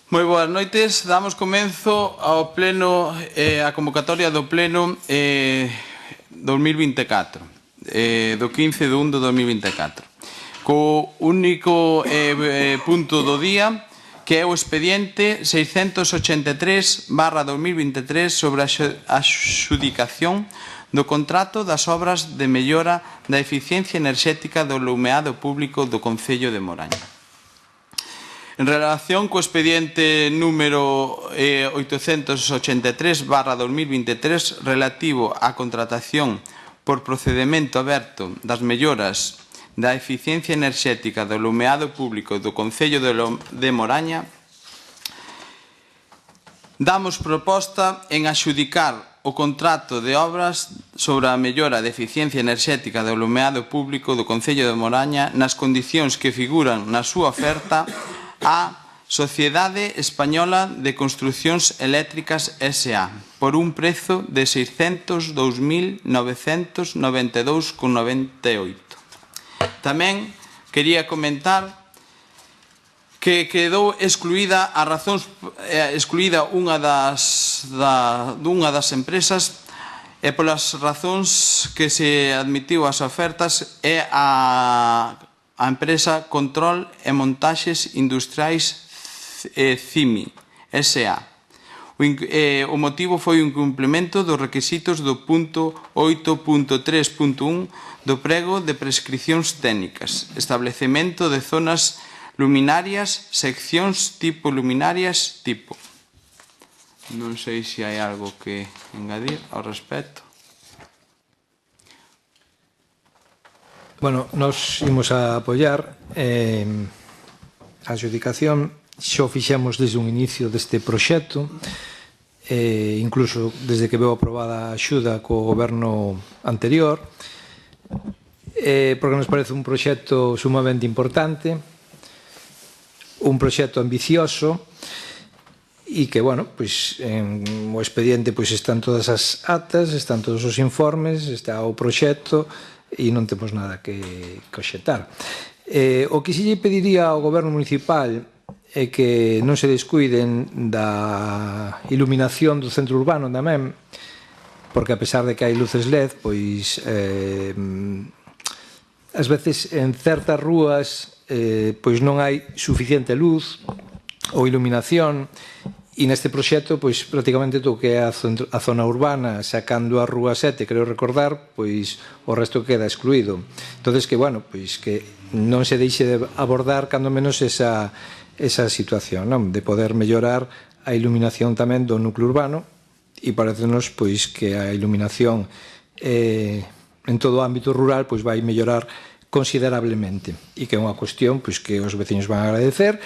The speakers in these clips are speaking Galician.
Moi boas noites, damos comenzo ao pleno, a convocatoria do pleno 2024, do 15 de 1 de 2024, co único punto do día, que é o expediente 683/2023 sobre a adxudicación do contrato das obras de mellora da eficiencia enerxética do alumeado público do Concello de Moraña. En relación co expediente número 883/2023 relativo á contratación por procedemento aberto das melloras da eficiencia enerxética do alumeado público do Concello de Moraña, damos proposta en adxudicar o contrato de obras sobre a mellora de eficiencia enerxética do alumeado público do Concello de Moraña nas condicións que figuran na súa oferta a Sociedade Española de Construccións Eléctricas S.A. por un prezo de 602.992,98. Tamén quería comentar que quedou excluída unha das empresas e polas razóns que se admitiu as ofertas é a empresa Control e Montaxes Industriais CIMI S.A. O motivo foi o incumprimento dos requisitos do punto 8.3.1 do prego de prescricións técnicas, establecemento de zonas luminarias, seccións tipo luminarias tipo. Non sei se hai algo que engadir ao respecto. Bueno, nos imos a apoiar a adjudicación. Xo fixemos desde un inicio deste proxecto, incluso desde que veu aprobada a axuda co goberno anterior, porque nos parece un proxecto sumamente importante, un proxecto ambicioso, e que, bueno, pois, en o expediente pois están todas as actas, están todos os informes, está o proxecto, e non temos nada que obxectar. O que se lle pediría ao goberno municipal é que non se descuiden da iluminación do centro urbano tamén, porque a pesar de que hai luces LED, pois ás veces en certas rúas pois non hai suficiente luz ou iluminación, e neste proxecto, pois, prácticamente todo o que é a zona urbana, sacando a Rúa 7, creo recordar, pois, o resto queda excluído. Entonces, que, bueno, pois, que non se deixe de abordar, cando menos, esa situación, non? De poder mellorar a iluminación tamén do núcleo urbano, e parecenos, pois, que a iluminación en todo o ámbito rural, pois, vai mellorar considerablemente, e que é unha cuestión, pois, que os veciños van a agradecer,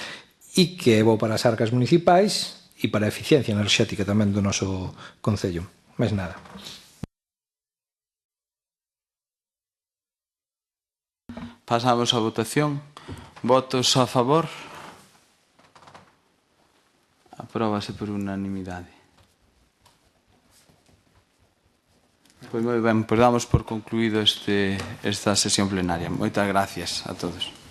e que é bo para as arcas municipais, e para a eficiencia enerxética tamén do noso Concello. Mais nada. Pasamos a votación. Votos a favor? Apróbase por unanimidade. Pois moi ben, pois damos por concluído esta sesión plenaria. Moitas gracias a todos.